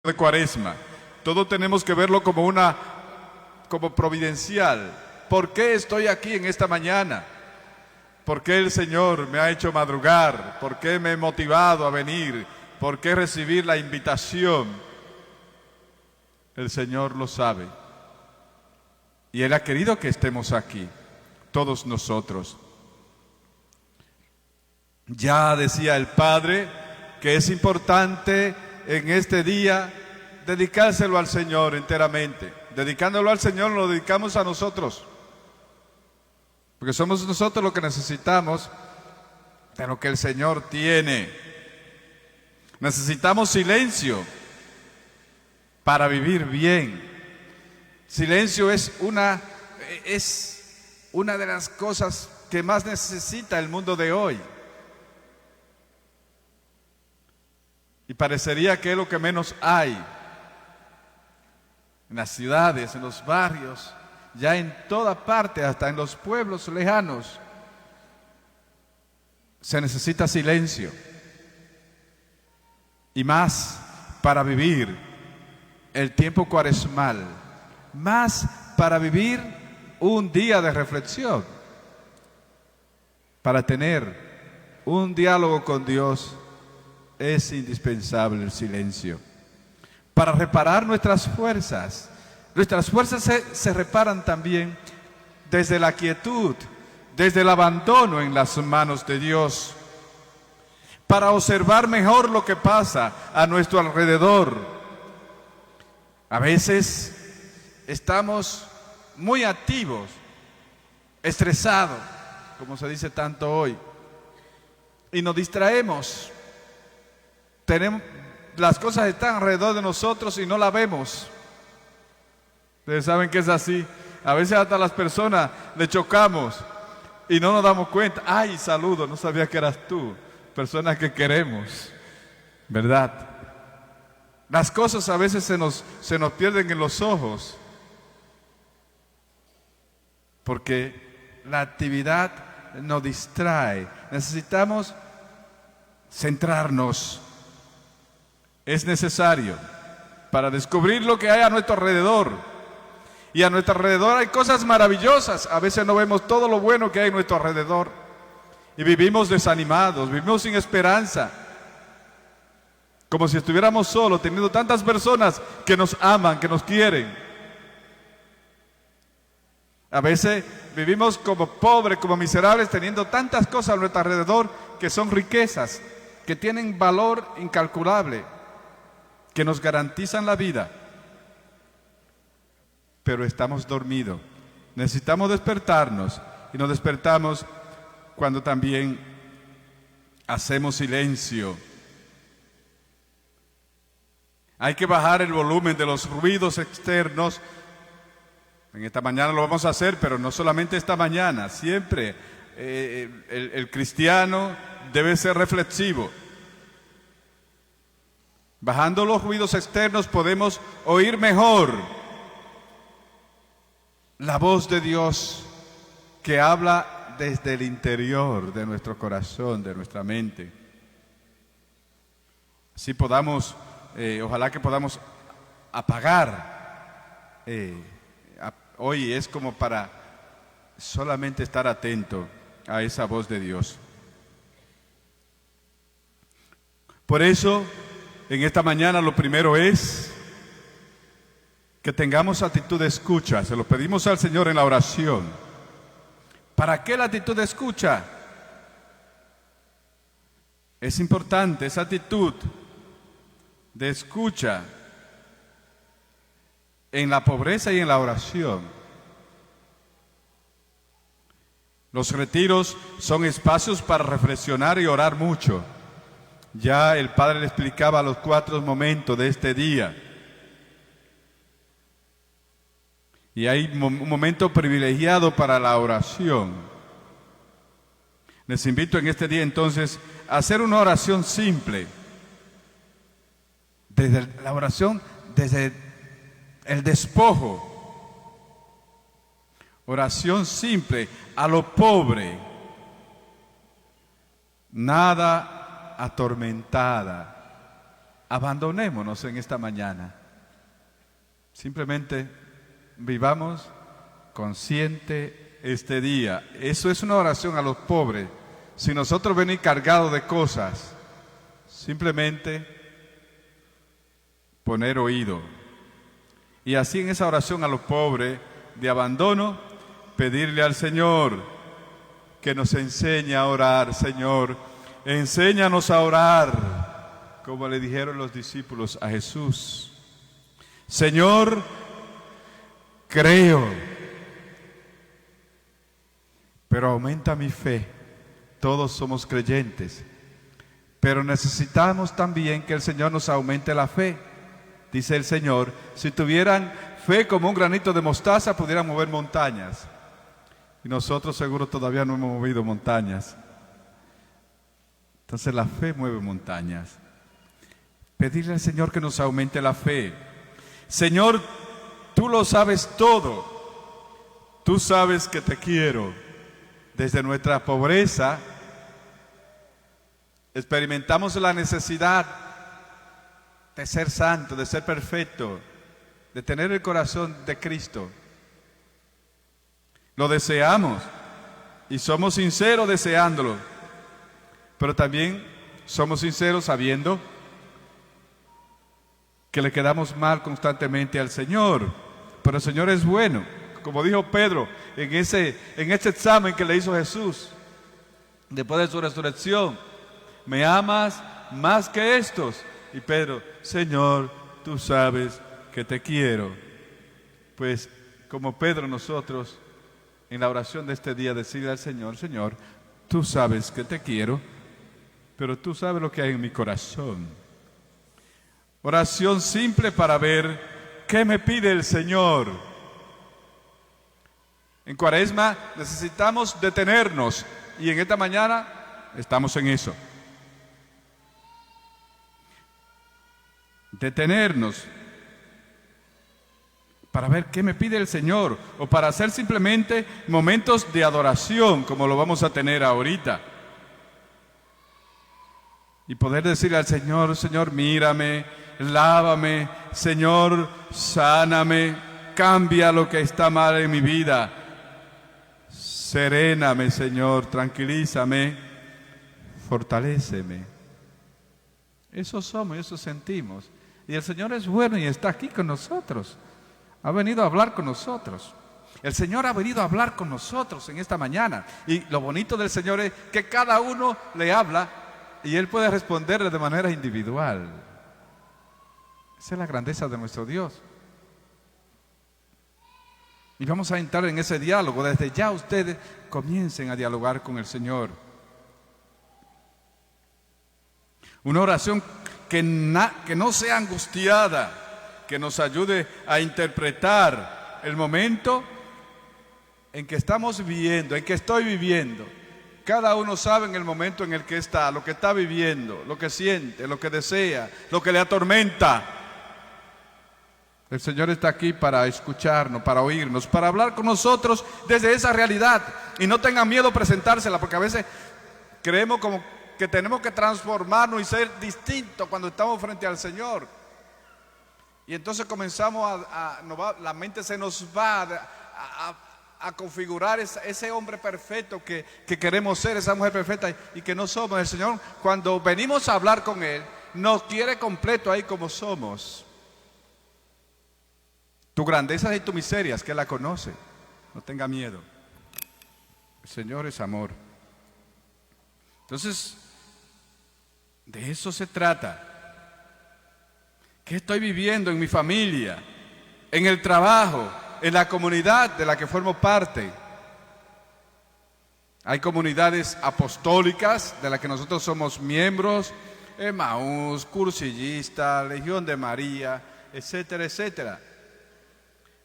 de Cuaresma. Todo tenemos que verlo como providencial. ¿Por qué estoy aquí en esta mañana? ¿Por qué el Señor me ha hecho madrugar? ¿Por qué me he motivado a venir? ¿Por qué recibir la invitación? El Señor lo sabe. Y Él ha querido que estemos aquí, todos nosotros. Ya decía el Padre que es importante en este día dedicárselo al Señor enteramente. Dedicándolo al Señor lo dedicamos a nosotros, porque somos nosotros los que necesitamos de lo que el Señor tiene. Necesitamos silencio para vivir bien. Silencio es una de las cosas que más necesita el mundo de hoy. Y parecería que es lo que menos hay. En las ciudades, en los barrios, ya en toda parte, hasta en los pueblos lejanos, se necesita silencio. Y más para vivir el tiempo cuaresmal, más para vivir un día de reflexión, para tener un diálogo con Dios. Es indispensable el silencio para reparar nuestras fuerzas. Nuestras fuerzas se reparan también desde la quietud, desde el abandono en las manos de Dios, para observar mejor lo que pasa a nuestro alrededor. A veces estamos muy activos, estresados, como se dice tanto hoy, y nos distraemos. Las cosas están alrededor de nosotros y no las vemos. Ustedes saben que es así. A veces hasta las personas le chocamos y no nos damos cuenta. Ay, saludo, no sabía que eras tú. Personas que queremos, ¿verdad? Las cosas a veces se nos pierden en los ojos, porque la actividad nos distrae. Necesitamos centrarnos. Es necesario para descubrir lo que hay a nuestro alrededor. Y a nuestro alrededor hay cosas maravillosas. A veces no vemos todo lo bueno que hay a nuestro alrededor. Y vivimos desanimados, vivimos sin esperanza. Como si estuviéramos solos, teniendo tantas personas que nos aman, que nos quieren. A veces vivimos como pobres, como miserables, teniendo tantas cosas a nuestro alrededor que son riquezas, que tienen valor incalculable, que nos garantizan la vida, pero estamos dormidos. Necesitamos despertarnos, y nos despertamos cuando también hacemos silencio. Hay que bajar el volumen de los ruidos externos. En esta mañana lo vamos a hacer, pero no solamente esta mañana, siempre el cristiano debe ser reflexivo. Bajando los ruidos externos podemos oír mejor la voz de Dios que habla desde el interior de nuestro corazón, de nuestra mente. Así podamos, ojalá que podamos apagar. Hoy es como para solamente estar atento a esa voz de Dios. Por eso, en esta mañana lo primero es que tengamos actitud de escucha. Se lo pedimos al Señor en la oración. ¿Para qué la actitud de escucha? Es importante esa actitud de escucha en la pobreza y en la oración. Los retiros son espacios para reflexionar y orar mucho. Ya el Padre le explicaba los 4 momentos de este día. Y hay un momento privilegiado para la oración. Les invito en este día entonces a hacer una oración simple. Desde la oración, desde el despojo. Oración simple, a lo pobre. Nada atormentada, abandonémonos en esta mañana. Simplemente vivamos consciente este día. Eso es una oración a los pobres. Si nosotros venimos cargados de cosas, simplemente poner oído. Y así en esa oración a los pobres de abandono, pedirle al Señor que nos enseñe a orar. Señor, enséñanos a orar, como le dijeron los discípulos a Jesús. Señor, creo, pero aumenta mi fe. Todos somos creyentes, pero necesitamos también que el Señor nos aumente la fe. Dice el Señor, si tuvieran fe como un granito de mostaza, pudieran mover montañas. Y nosotros seguro todavía no hemos movido montañas. Entonces la fe mueve montañas. Pedirle al Señor que nos aumente la fe. Señor, tú lo sabes todo. Tú sabes que te quiero. Desde nuestra pobreza experimentamos la necesidad de ser santo, de ser perfecto, de tener el corazón de Cristo. Lo deseamos y somos sinceros deseándolo, pero también somos sinceros sabiendo que le quedamos mal constantemente al Señor. Pero el Señor es bueno, como dijo Pedro en ese examen que le hizo Jesús después de su resurrección. ¿Me amas más que estos? Y Pedro, Señor, tú sabes que te quiero. Pues como Pedro, nosotros en la oración de este día decirle al Señor, Señor, tú sabes que te quiero, pero tú sabes lo que hay en mi corazón. Oración simple para ver qué me pide el Señor. En Cuaresma necesitamos detenernos y en esta mañana estamos en eso. Detenernos para ver qué me pide el Señor o para hacer simplemente momentos de adoración como lo vamos a tener ahorita y poder decirle al Señor, Señor, mírame, lávame, Señor, sáname, cambia lo que está mal en mi vida, seréname, Señor, tranquilízame, fortaléceme. Eso somos, eso sentimos. Y el Señor es bueno y está aquí con nosotros. Ha venido a hablar con nosotros. El Señor ha venido a hablar con nosotros en esta mañana. Y lo bonito del Señor es que cada uno le habla y Él puede responderle de manera individual. Esa es la grandeza de nuestro Dios. Y vamos a entrar en ese diálogo. Desde ya ustedes comiencen a dialogar con el Señor. Una oración que no sea angustiada, que nos ayude a interpretar el momento en que estamos viviendo, en que estoy viviendo. Cada uno sabe en el momento en el que está, lo que está viviendo, lo que siente, lo que desea, lo que le atormenta. El Señor está aquí para escucharnos, para oírnos, para hablar con nosotros desde esa realidad. Y no tengan miedo a presentársela, porque a veces creemos como que tenemos que transformarnos y ser distintos cuando estamos frente al Señor. Y entonces comenzamos la mente se nos va a configurar ese hombre perfecto que queremos ser, esa mujer perfecta y que no somos. El Señor, cuando venimos a hablar con Él, nos quiere completo ahí como somos. Tu grandeza y tu miseria es que Él la conoce. No tenga miedo. El Señor es amor. Entonces, de eso se trata. ¿Qué estoy viviendo en mi familia, en el trabajo, en la comunidad de la que formo parte? Hay comunidades apostólicas de las que nosotros somos miembros, Emaús, Cursillista, Legión de María, etcétera, etcétera.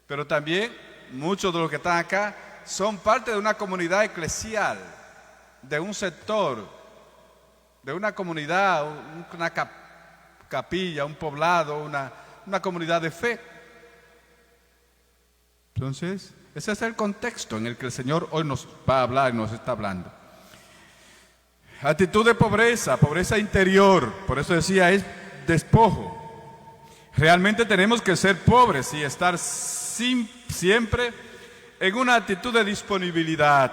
Pero también muchos de los que están acá son parte de una comunidad eclesial, de un sector, de una comunidad, una capilla, un poblado, una comunidad de fe. Entonces, ese es el contexto en el que el Señor hoy nos va a hablar y nos está hablando. Actitud de pobreza, pobreza interior. Por eso decía, es despojo. Realmente tenemos que ser pobres y estar siempre en una actitud de disponibilidad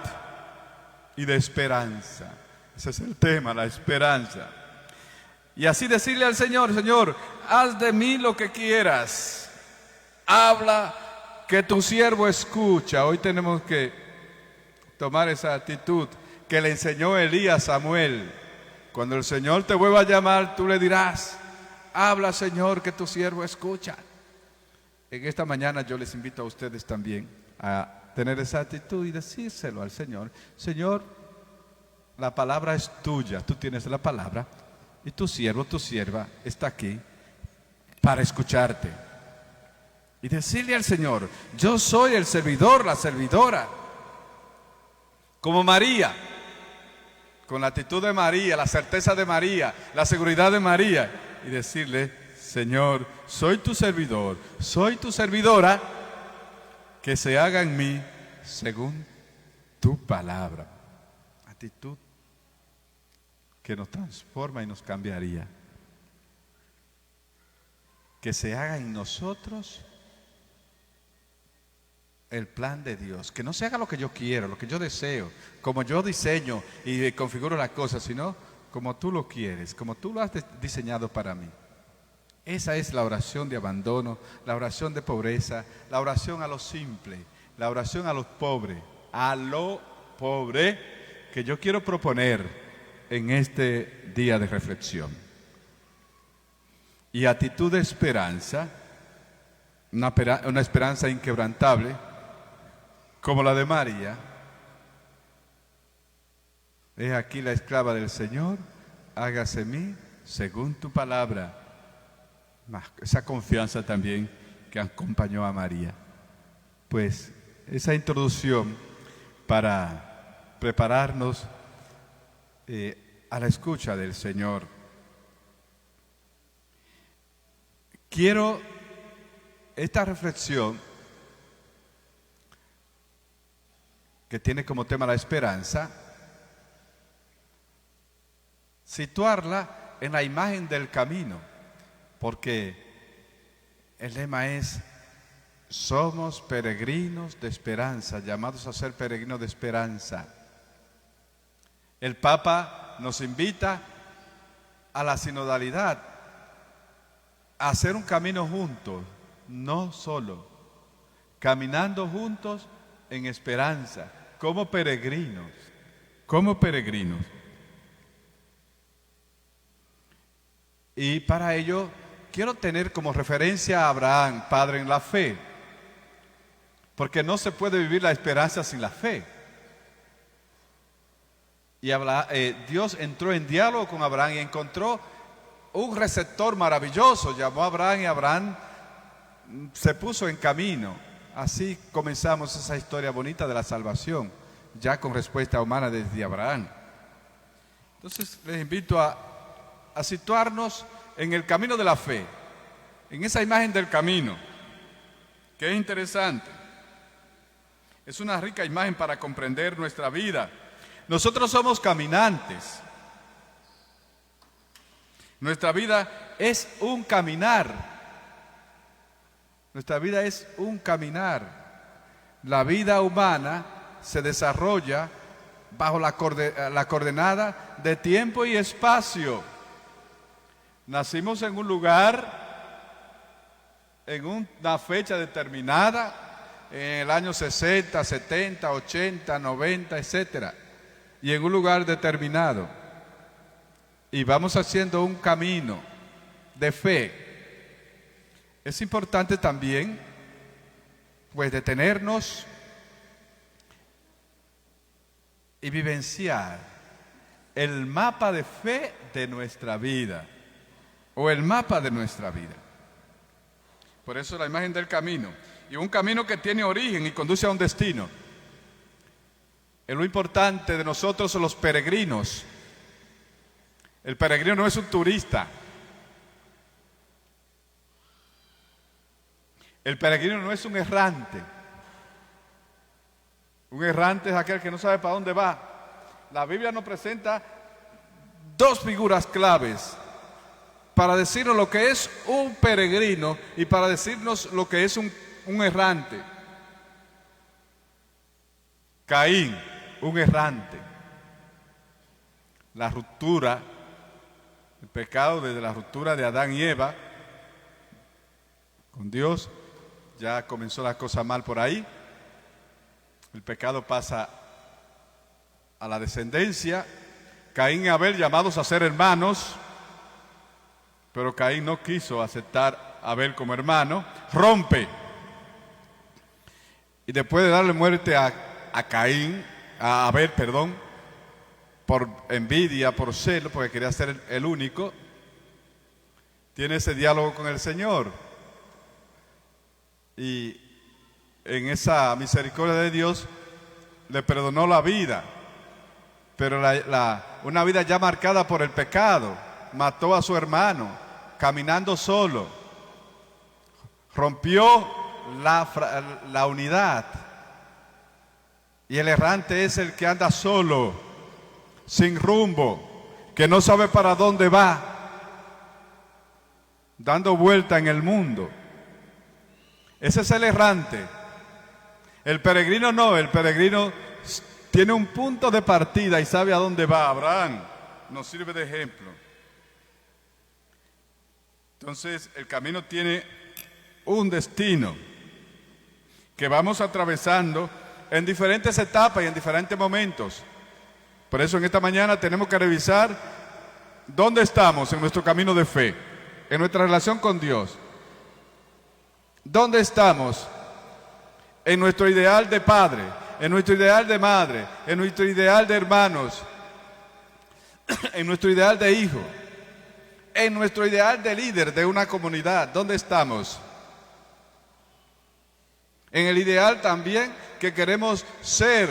y de esperanza. Ese es el tema, la esperanza. Y así decirle al Señor: Señor, haz de mí lo que quieras. Habla, que tu siervo escucha. Hoy tenemos que tomar esa actitud que le enseñó Elías a Samuel. Cuando el Señor te vuelva a llamar, tú le dirás: habla, Señor, que tu siervo escucha. En esta mañana yo les invito a ustedes también a tener esa actitud y decírselo al Señor: Señor, la palabra es tuya, tú tienes la palabra y tu siervo, tu sierva está aquí para escucharte. Y decirle al Señor: yo soy el servidor, la servidora. Como María, con la actitud de María, la certeza de María, la seguridad de María. Y decirle: Señor, soy tu servidor, soy tu servidora, que se haga en mí según tu palabra. Actitud que nos transforma y nos cambiaría. Que se haga en nosotros el plan de Dios. Que no se haga lo que yo quiero, lo que yo deseo, como yo diseño y configuro las cosas, sino como tú lo quieres, como tú lo has diseñado para mí. Esa es la oración de abandono, la oración de pobreza, la oración a lo simple, la oración a los pobres, a lo pobre, que yo quiero proponer en este día de reflexión. Y actitud de esperanza, una esperanza inquebrantable, como la de María. He aquí la esclava del Señor, hágase en mí según tu palabra. Esa confianza también que acompañó a María. Pues esa introducción para prepararnos a la escucha del Señor. Quiero esta reflexión, que tiene como tema la esperanza, situarla en la imagen del camino, porque el lema es: somos peregrinos de esperanza, llamados a ser peregrinos de esperanza. El Papa nos invita a la sinodalidad, a hacer un camino juntos, no solo, caminando juntos en esperanza, como peregrinos, como peregrinos. Y para ello quiero tener como referencia a Abraham, padre en la fe, porque no se puede vivir la esperanza sin la fe. Y Dios entró en diálogo con Abraham y encontró un receptor maravilloso, llamó a Abraham y Abraham se puso en camino. Así comenzamos esa historia bonita de la salvación, ya con respuesta humana desde Abraham. Entonces les invito a situarnos en el camino de la fe, en esa imagen del camino, que es interesante. Es una rica imagen para comprender nuestra vida. Nosotros somos caminantes. Nuestra vida es un caminar. Nuestra vida es un caminar. La vida humana se desarrolla bajo la coordenada de tiempo y espacio. Nacimos en un lugar, en una fecha determinada, en el año 60, 70, 80, 90, etcétera, y en un lugar determinado. Y vamos haciendo un camino de fe. Es importante también, pues, detenernos y vivenciar el mapa de fe de nuestra vida, o el mapa de nuestra vida. Por eso la imagen del camino, y un camino que tiene origen y conduce a un destino. Lo importante de nosotros son los peregrinos. El peregrino no es un turista. El peregrino no es un errante. Un errante es aquel que no sabe para dónde va. La Biblia nos presenta dos figuras claves para decirnos lo que es un peregrino y para decirnos lo que es un errante. Caín, un errante. La ruptura, el pecado desde la ruptura de Adán y Eva con Dios, ya comenzó la cosa mal por ahí. El pecado pasa a la descendencia. Caín y Abel, llamados a ser hermanos, pero Caín no quiso aceptar a Abel como hermano, rompe. Y después de darle muerte a Abel, por envidia, por celo, porque quería ser el único, tiene ese diálogo con el Señor. Y en esa misericordia de Dios le perdonó la vida, pero una vida ya marcada por el pecado. Mató a su hermano caminando solo, rompió la unidad. Y el errante es el que anda solo, sin rumbo, que no sabe para dónde va, dando vuelta en el mundo. Ese es el errante. El peregrino no, el peregrino tiene un punto de partida y sabe a dónde va. Abraham nos sirve de ejemplo. Entonces, el camino tiene un destino que vamos atravesando en diferentes etapas y en diferentes momentos. Por eso en esta mañana tenemos que revisar dónde estamos en nuestro camino de fe, en nuestra relación con Dios. ¿Dónde estamos en nuestro ideal de padre, en nuestro ideal de madre, en nuestro ideal de hermanos, en nuestro ideal de hijo, en nuestro ideal de líder de una comunidad? ¿Dónde estamos? En el ideal también que queremos ser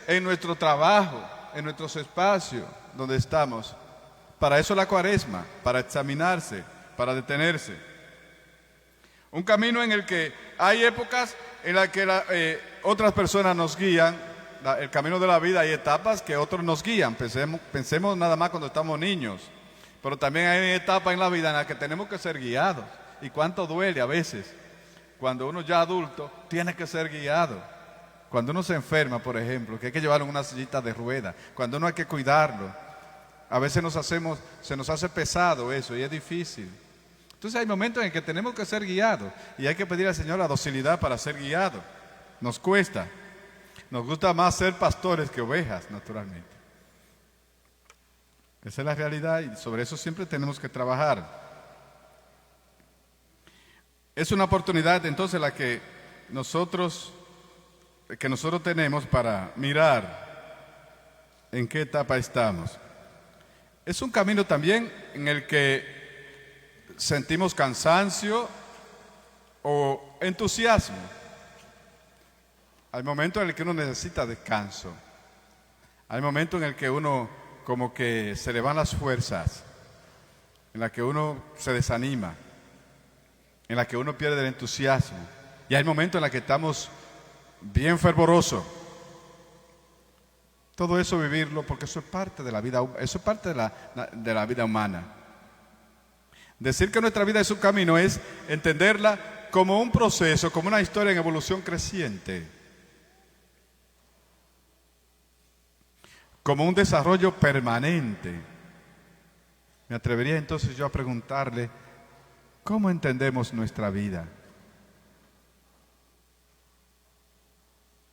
en nuestro trabajo, en nuestros espacios donde estamos. Para eso la Cuaresma, para examinarse, para detenerse. Un camino en el que hay épocas en las que otras personas nos guían, el camino de la vida. Hay etapas que otros nos guían. Pensemos nada más cuando estamos niños. Pero también hay etapas en la vida en las que tenemos que ser guiados. Y cuánto duele a veces. Cuando uno ya adulto tiene que ser guiado. Cuando uno se enferma, por ejemplo, que hay que llevarlo en una sillita de ruedas. Cuando uno hay que cuidarlo. A veces se nos hace pesado eso y es difícil. Entonces hay momentos en que tenemos que ser guiados y hay que pedir al Señor la docilidad para ser guiados. Nos cuesta. Nos gusta más ser pastores que ovejas, naturalmente. Esa es la realidad y sobre eso siempre tenemos que trabajar. Es una oportunidad entonces la que nosotros tenemos para mirar en qué etapa estamos. Es un camino también en el que sentimos cansancio o entusiasmo. Hay momentos en el que uno necesita descanso. Hay momentos en el que uno como que se le van las fuerzas, en la que uno se desanima, en la que uno pierde el entusiasmo. Y hay momentos en los que estamos bien fervorosos. Todo eso vivirlo, porque eso es parte de la vida, eso es parte de la vida humana. Decir que nuestra vida es un camino es entenderla como un proceso, como una historia en evolución creciente, como un desarrollo permanente. Me atrevería entonces yo a preguntarle, ¿cómo entendemos nuestra vida?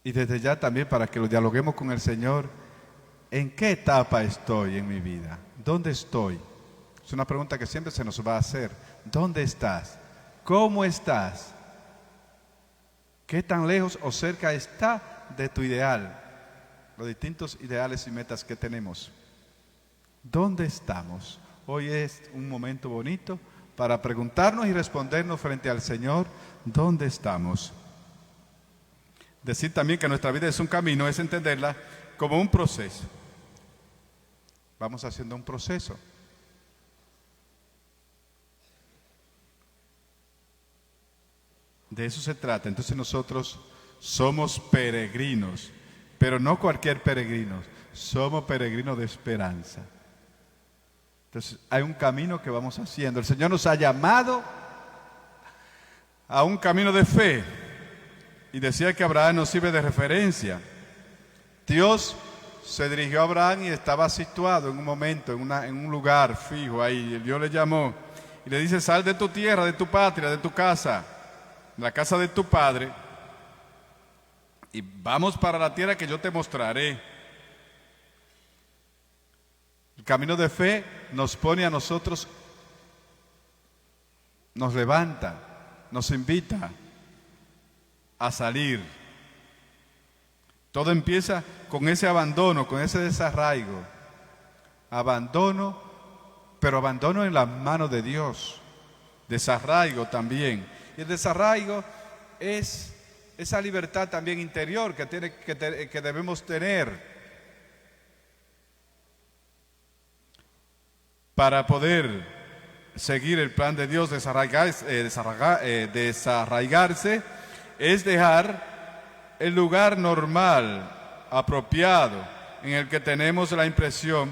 Y desde ya también para que lo dialoguemos con el Señor, ¿en qué etapa estoy en mi vida? ¿Dónde estoy? Es una pregunta que siempre se nos va a hacer. ¿Dónde estás? ¿Cómo estás? ¿Qué tan lejos o cerca está de tu ideal? Los distintos ideales y metas que tenemos. ¿Dónde estamos? Hoy es un momento bonito para preguntarnos y respondernos frente al Señor, ¿dónde estamos? Decir también que nuestra vida es un camino, es entenderla como un proceso. Vamos haciendo un proceso. De eso se trata. Entonces nosotros somos peregrinos, pero no cualquier peregrino, somos peregrinos de esperanza. Entonces hay un camino que vamos haciendo. El Señor nos ha llamado a un camino de fe. Y decía que Abraham nos sirve de referencia. Dios se dirigió a Abraham y estaba situado en un momento, en un lugar fijo ahí. Dios le llamó y le dice: sal de tu tierra, de tu patria, de tu casa, de la casa de tu padre, y vamos para la tierra que yo te mostraré. El camino de fe nos pone a nosotros, nos levanta, nos invita a salir. Todo empieza con ese abandono, con ese desarraigo. Abandono, pero abandono en las manos de Dios. Desarraigo también. Y el desarraigo es esa libertad también interior que debemos tener para poder seguir el plan de Dios. Desarraigarse es dejar el lugar normal, apropiado, en el que tenemos la impresión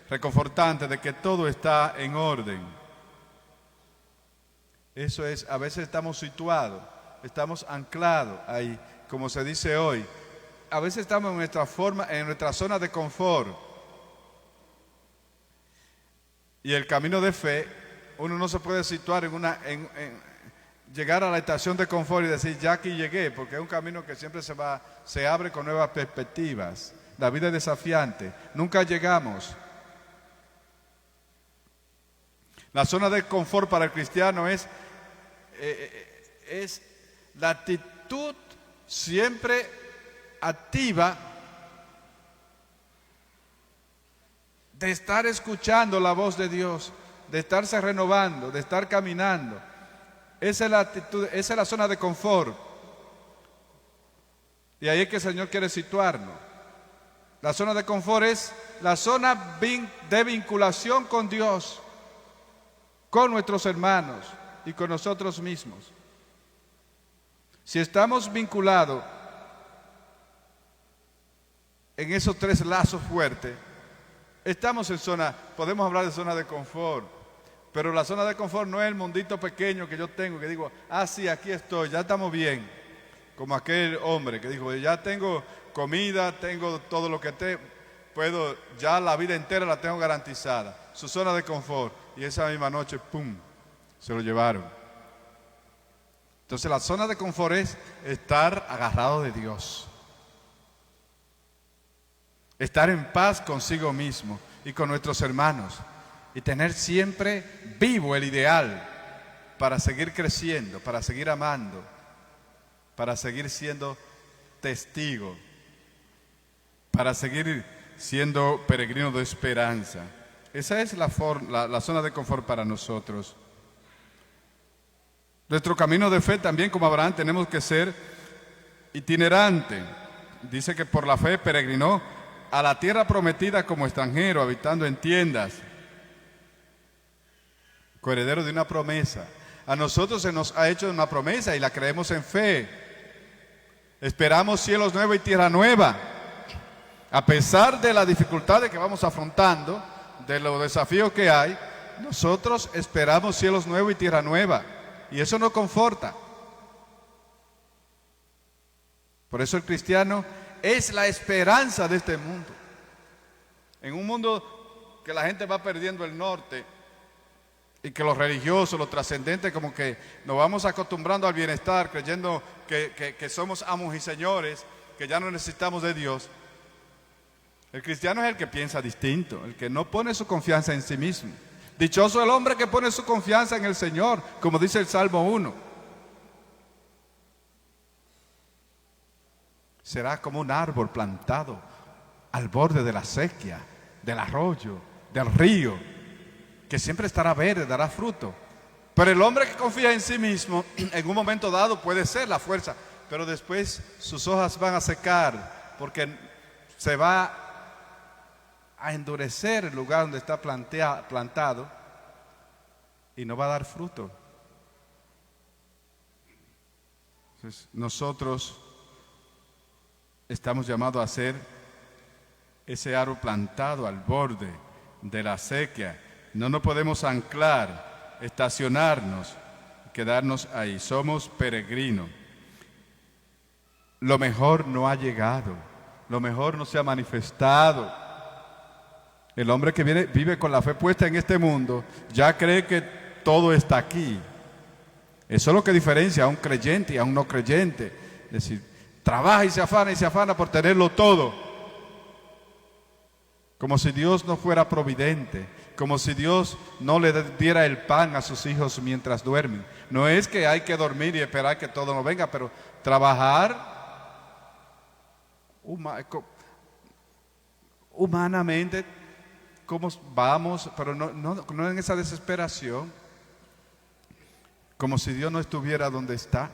reconfortante de que todo está en orden. Eso es, a veces estamos situados, estamos anclados ahí, como se dice hoy. A veces estamos en nuestra zona de confort. Y el camino de fe, uno no se puede situar llegar a la estación de confort y decir: ya aquí llegué, porque es un camino que siempre se abre con nuevas perspectivas. La vida es desafiante, nunca llegamos. La zona de confort para el cristiano es la actitud siempre activa de estar escuchando la voz de Dios, de estarse renovando, de estar caminando. Esa es la actitud, esa es la zona de confort. Y ahí es que el Señor quiere situarnos. La zona de confort es la zona de vinculación con Dios, con nuestros hermanos y con nosotros mismos. Si estamos vinculados en esos tres lazos fuertes, estamos podemos hablar de zona de confort. Pero la zona de confort no es el mundito pequeño que yo tengo, que digo: sí, aquí estoy, ya estamos bien. Como aquel hombre que dijo: ya tengo comida, tengo todo lo que puedo, ya la vida entera la tengo garantizada. Su zona de confort. Y esa misma noche, ¡pum!, se lo llevaron. Entonces la zona de confort es estar agarrado de Dios. Estar en paz consigo mismo y con nuestros hermanos. Y tener siempre vivo el ideal para seguir creciendo, para seguir amando, para seguir siendo testigo, para seguir siendo peregrino de esperanza. Esa es la zona de confort para nosotros. Nuestro camino de fe también, como Abraham, tenemos que ser itinerante. Dice que por la fe peregrinó a la tierra prometida como extranjero, habitando en tiendas. Coheredero de una promesa. A nosotros se nos ha hecho una promesa y la creemos en fe. Esperamos cielos nuevos y tierra nueva. A pesar de las dificultades que vamos afrontando, de los desafíos que hay, nosotros esperamos cielos nuevos y tierra nueva. Y eso nos conforta. Por eso el cristiano es la esperanza de este mundo. En un mundo que la gente va perdiendo el norte, y que los religiosos, los trascendentes, como que nos vamos acostumbrando al bienestar, creyendo que somos amos y señores, que ya no necesitamos de Dios. El cristiano es el que piensa distinto, el que no pone su confianza en sí mismo. Dichoso el hombre que pone su confianza en el Señor, como dice el Salmo 1. Será como un árbol plantado al borde de la acequia, del arroyo, del río, que siempre estará verde, dará fruto. Pero el hombre que confía en sí mismo, en un momento dado puede ser la fuerza, pero después sus hojas van a secar, porque se va a endurecer el lugar donde está plantado y no va a dar fruto. Entonces, nosotros estamos llamados a ser ese árbol plantado al borde de la acequia. No nos podemos anclar, estacionarnos, quedarnos ahí. Somos peregrinos. Lo mejor no ha llegado, lo mejor no se ha manifestado. El hombre que vive con la fe puesta en este mundo ya cree que todo está aquí. Eso es lo que diferencia a un creyente y a un no creyente. Es decir, trabaja y se afana por tenerlo todo. Como si Dios no fuera providente, como si Dios no le diera el pan a sus hijos mientras duermen. No es que hay que dormir y esperar que todo nos venga, pero trabajar humanamente, ¿cómo vamos? Pero no en esa desesperación, como si Dios no estuviera donde está.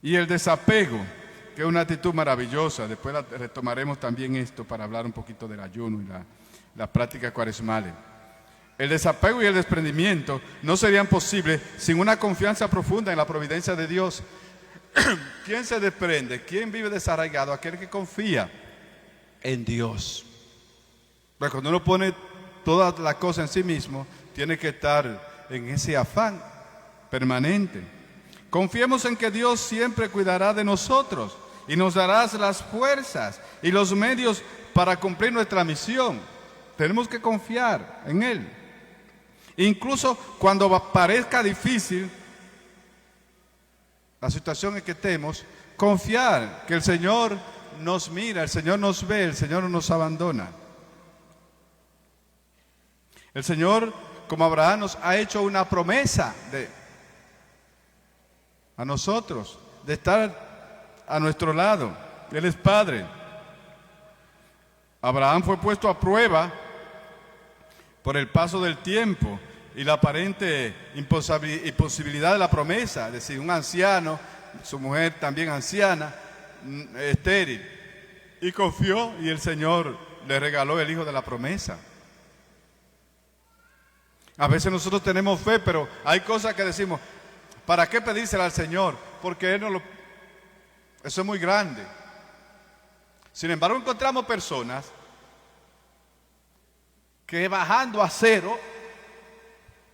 Y el desapego, que es una actitud maravillosa. Después retomaremos también esto para hablar un poquito del ayuno y las prácticas cuaresmales. El desapego y el desprendimiento no serían posibles sin una confianza profunda en la providencia de Dios. ¿Quién se desprende? ¿Quién vive desarraigado? Aquel que confía en Dios. Pero cuando uno pone toda la cosa en sí mismo, tiene que estar en ese afán permanente. Confiemos en que Dios siempre cuidará de nosotros y nos dará las fuerzas y los medios para cumplir nuestra misión. Tenemos que confiar en Él. Incluso cuando parezca difícil la situación en que estemos, confiar que el Señor nos mira, el Señor nos ve, el Señor no nos abandona. El Señor, como Abraham, nos ha hecho una promesa a nosotros, de estar a nuestro lado. Él es Padre. Abraham fue puesto a prueba por el paso del tiempo y la aparente imposibilidad de la promesa. Es decir, un anciano, su mujer también anciana, estéril, y confió y el Señor le regaló el hijo de la promesa. A veces nosotros tenemos fe, pero hay cosas que decimos, ¿para qué pedírsela al Señor? Porque Él no lo... Eso es muy grande. Sin embargo, encontramos personas que bajando a cero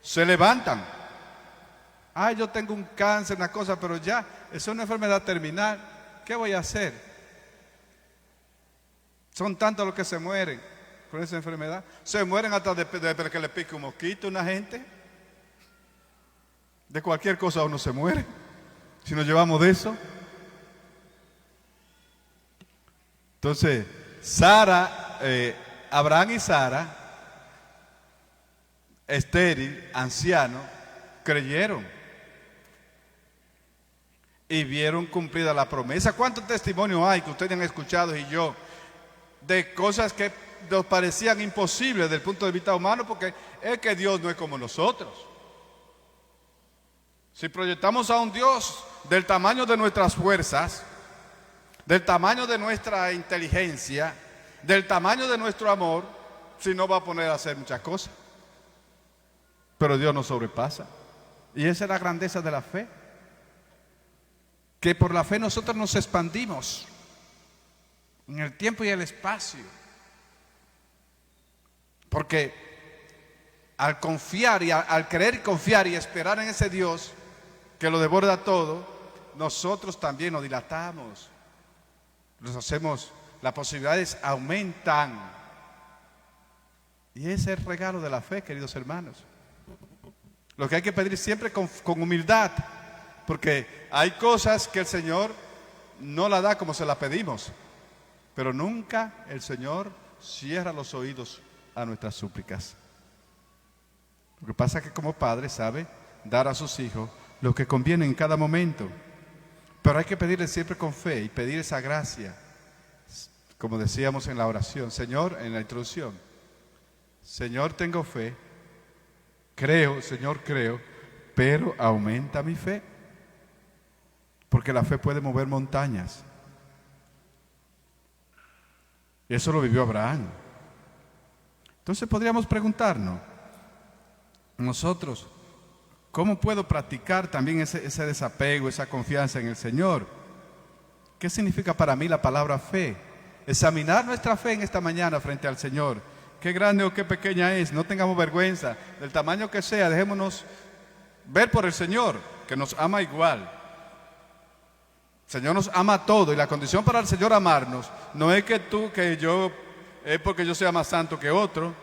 se levantan. Ay, yo tengo un cáncer, una cosa, pero ya, es una enfermedad terminal. ¿Qué voy a hacer? Son tantos los que se mueren con esa enfermedad. Se mueren hasta de que le pique un mosquito a una gente. De cualquier cosa uno se muere. Si nos llevamos de eso. Entonces, Abraham y Sara, estéril, anciano, creyeron y vieron cumplida la promesa. ¿Cuántos testimonios hay que ustedes han escuchado y yo de cosas que nos parecían imposibles desde el punto de vista humano? Porque es que Dios no es como nosotros. Si proyectamos a un Dios del tamaño de nuestras fuerzas, del tamaño de nuestra inteligencia, del tamaño de nuestro amor, si no va a poner a hacer muchas cosas. Pero Dios nos sobrepasa. Y esa es la grandeza de la fe. Que por la fe nosotros nos expandimos en el tiempo y el espacio. Porque al confiar y al creer y confiar y esperar en ese Dios que lo desborda todo, nosotros también nos dilatamos. Nos hacemos, las posibilidades aumentan. Y ese es el regalo de la fe, queridos hermanos. Lo que hay que pedir siempre con humildad, porque hay cosas que el Señor no la da como se la pedimos, pero nunca el Señor cierra los oídos a nuestras súplicas. Lo que pasa es que como padre sabe dar a sus hijos lo que conviene en cada momento, pero hay que pedirle siempre con fe y pedir esa gracia, como decíamos en la oración, Señor, en la introducción, Señor, tengo fe, creo, Señor, creo, pero aumenta mi fe, porque la fe puede mover montañas. Y eso lo vivió Abraham. Entonces podríamos preguntarnos, nosotros, ¿cómo puedo practicar también ese desapego, esa confianza en el Señor? ¿Qué significa para mí la palabra fe? examinar nuestra fe en esta mañana frente al Señor. Qué grande o qué pequeña es, no tengamos vergüenza, del tamaño que sea, dejémonos ver por el Señor, que nos ama igual. El Señor nos ama todo, y la condición para el Señor amarnos no es que yo, es porque yo sea más santo que otro.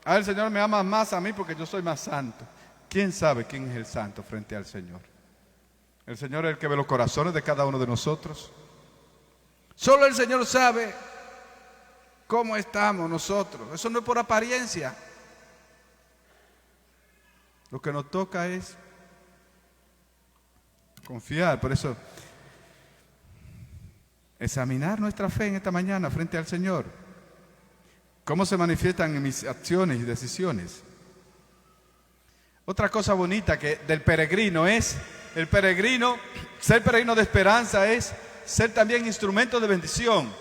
El Señor me ama más a mí porque yo soy más santo. ¿Quién sabe quién es el santo frente al Señor? El Señor es el que ve los corazones de cada uno de nosotros. Solo el Señor sabe cómo estamos nosotros. Eso no es por apariencia. Lo que nos toca es confiar. Por eso, examinar nuestra fe en esta mañana frente al Señor. ¿Cómo se manifiestan en mis acciones y decisiones? Otra cosa bonita que del peregrino es, ser peregrino de esperanza es ser también instrumento de bendición.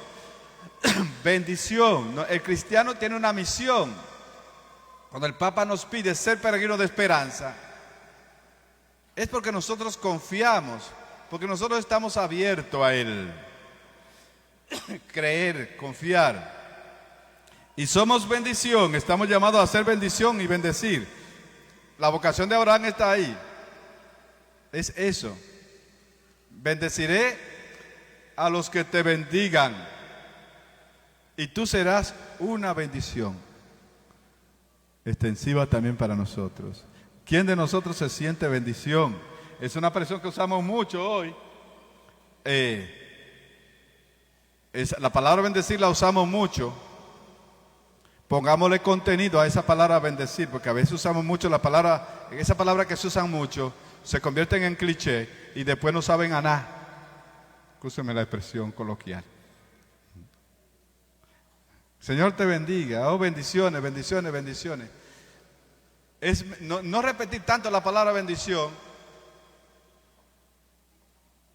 Bendición. El cristiano tiene una misión. Cuando el Papa nos pide ser peregrino de esperanza, es porque nosotros confiamos, porque nosotros estamos abiertos a Él. Creer, confiar. Y somos bendición, estamos llamados a ser bendición y bendecir. La vocación de Abraham está ahí. Es eso. Bendeciré a los que te bendigan, y tú serás una bendición extensiva también para nosotros. ¿Quién de nosotros se siente bendición? Es una expresión que usamos mucho hoy. La palabra bendecir la usamos mucho. Pongámosle contenido a esa palabra bendecir, porque a veces usamos mucho esa palabra que se usan mucho, se convierten en cliché y después no saben a nada. Escúcheme la expresión coloquial. Señor te bendiga. Oh, bendiciones, bendiciones, bendiciones. No repetir tanto la palabra bendición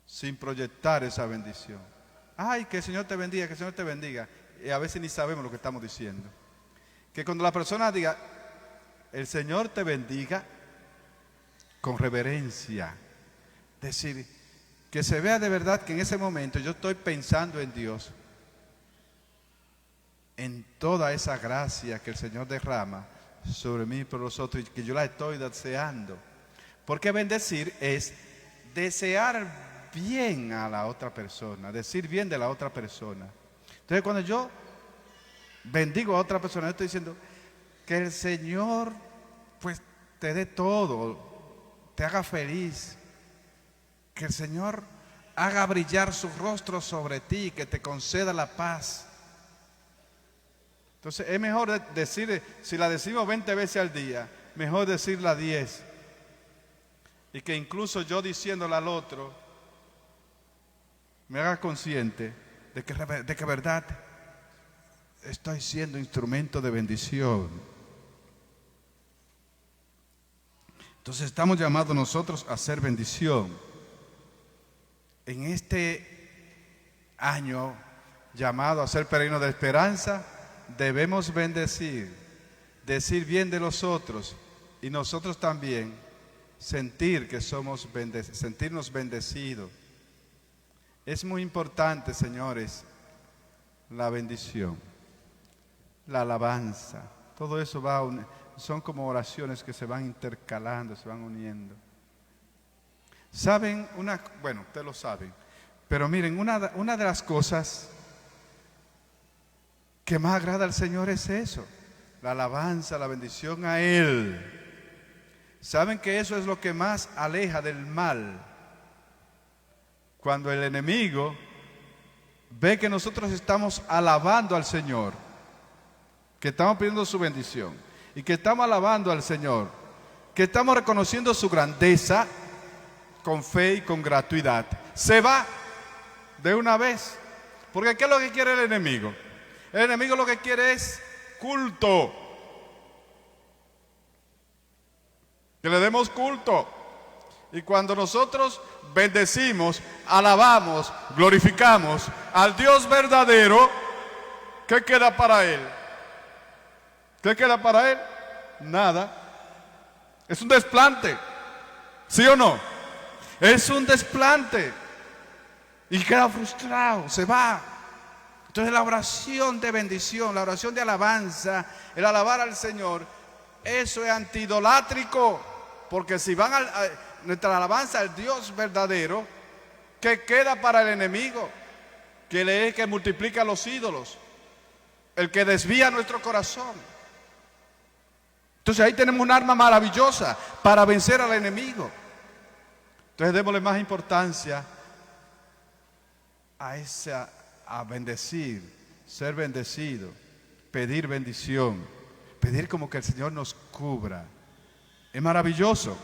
sin proyectar esa bendición. Ay, que el Señor te bendiga, que el Señor te bendiga. Y a veces ni sabemos lo que estamos diciendo. Que cuando la persona diga, el Señor te bendiga, con reverencia, decir, que se vea de verdad que en ese momento yo estoy pensando en Dios, en toda esa gracia que el Señor derrama sobre mí y por los otros, y que yo la estoy deseando. Porque bendecir es desear bien a la otra persona, decir bien de la otra persona. Entonces cuando yo bendigo a otra persona, estoy diciendo que el Señor pues te dé todo, te haga feliz, que el Señor haga brillar su rostro sobre ti, que te conceda la paz. Entonces es mejor decir, si la decimos 20 veces al día, mejor decirla 10. Y que incluso yo diciéndola al otro, me haga consciente de que verdad estoy siendo instrumento de bendición. Entonces estamos llamados nosotros a ser bendición. En este año llamado a ser peregrinos de esperanza, debemos bendecir, decir bien de los otros, y nosotros también sentir que sentirnos bendecidos. Es muy importante, señores, la bendición, la alabanza. Todo eso son como oraciones que se van intercalando, se van uniendo. ¿Saben? Bueno, ustedes lo saben. Pero miren, una de las cosas que más agrada al Señor es eso. La alabanza, la bendición a Él. ¿Saben que eso es lo que más aleja del mal? Cuando el enemigo ve que nosotros estamos alabando al Señor, que estamos pidiendo su bendición y que estamos alabando al Señor, que estamos reconociendo su grandeza con fe y con gratuidad, se va de una vez. Porque ¿qué es lo que quiere el enemigo? El enemigo lo que quiere es culto, que le demos culto. Y cuando nosotros bendecimos, alabamos, glorificamos al Dios verdadero, ¿qué queda para Él? ¿Qué queda para Él? Nada. Es un desplante. ¿Sí o no? Es un desplante. Y queda frustrado, se va. Entonces la oración de bendición, la oración de alabanza, el alabar al Señor, eso es antiidolátrico, porque si van a nuestra alabanza al Dios verdadero, ¿qué queda para el enemigo? Que es el que multiplica los ídolos, el que desvía nuestro corazón. Entonces ahí tenemos un arma maravillosa para vencer al enemigo. Entonces démosle más importancia a bendecir, ser bendecido, pedir bendición, pedir como que el Señor nos cubra. Es maravilloso.